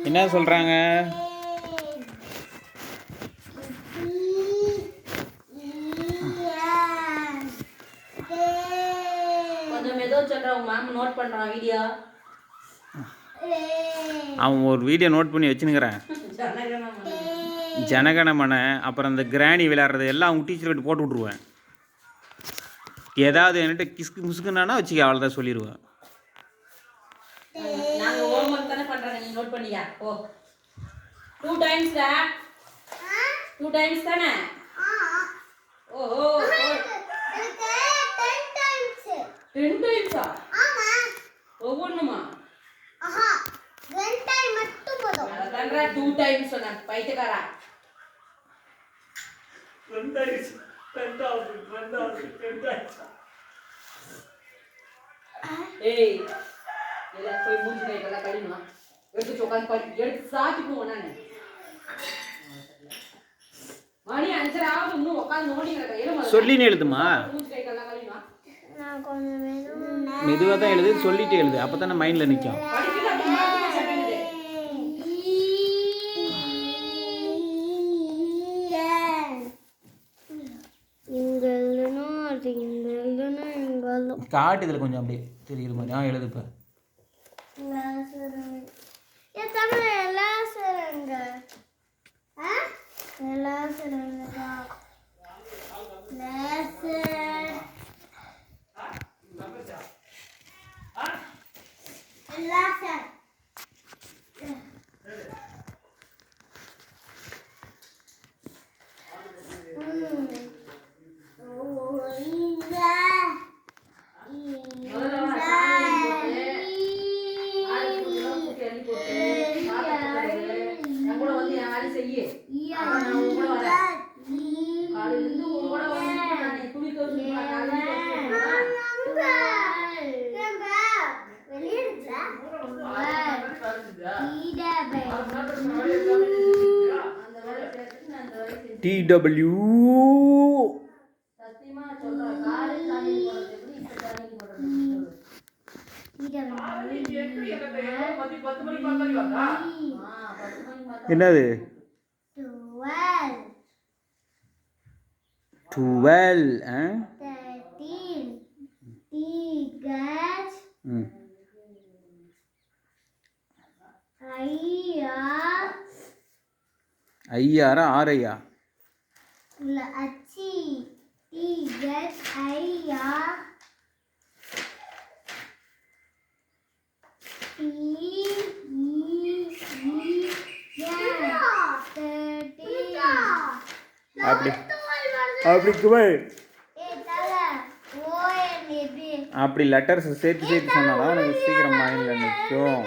என்ன சொல்கிறாங்க? அவன் ஒரு வீடியோ நோட் பண்ணி வச்சுன்னுக்கிறேன். ஜனகணமன அப்புறம் இந்த கிராணி விளையாடுறது எல்லாம் அவங்க டீச்சர்கிட்ட போட்டு விட்ருவேன். ஏதாவது என்கிட்ட கிஸ்கு முசுக்குன்னா வச்சுக்க அவ்வளோதான் சொல்லிடுவேன். ஒவ்வொன்றுமா 2 times சொன்ன பைத்தியக்காரா. 2 times. ஏய் எல்லாம் போய் மூஞ்சி கை கல்ல கழிமா. எடுத்து உட்காந்து படி எடுத்து சாத்தி போவோம் நானு. மணி 5:30 ஆகுது இன்னும் உட்காந்து நோண்டிங்கற கையில சொல்லினே எழுதுமா. மூஞ்சி கை கல்ல கழிமா. நான் கொஞ்சம் மெதுவா தான் எழுது, சொல்லிட்டே எழுது. அப்பதானே மைண்ட்ல நிக்கும். காட்டு இதில் கொஞ்சம் அப்படியே தெரியுற மாதிரி எழுதுப்ப. TW என்னது? 12 13 ஐயாரா ஆரையா? இல்ல அச்சி டிகட் ஐயா அப்படி அப்படி லெட்டர்ஸ் சேர்த்து சேர்த்து சொன்னாதான் எனக்கு சீக்கிரம் மைண்டில் நிற்கும்.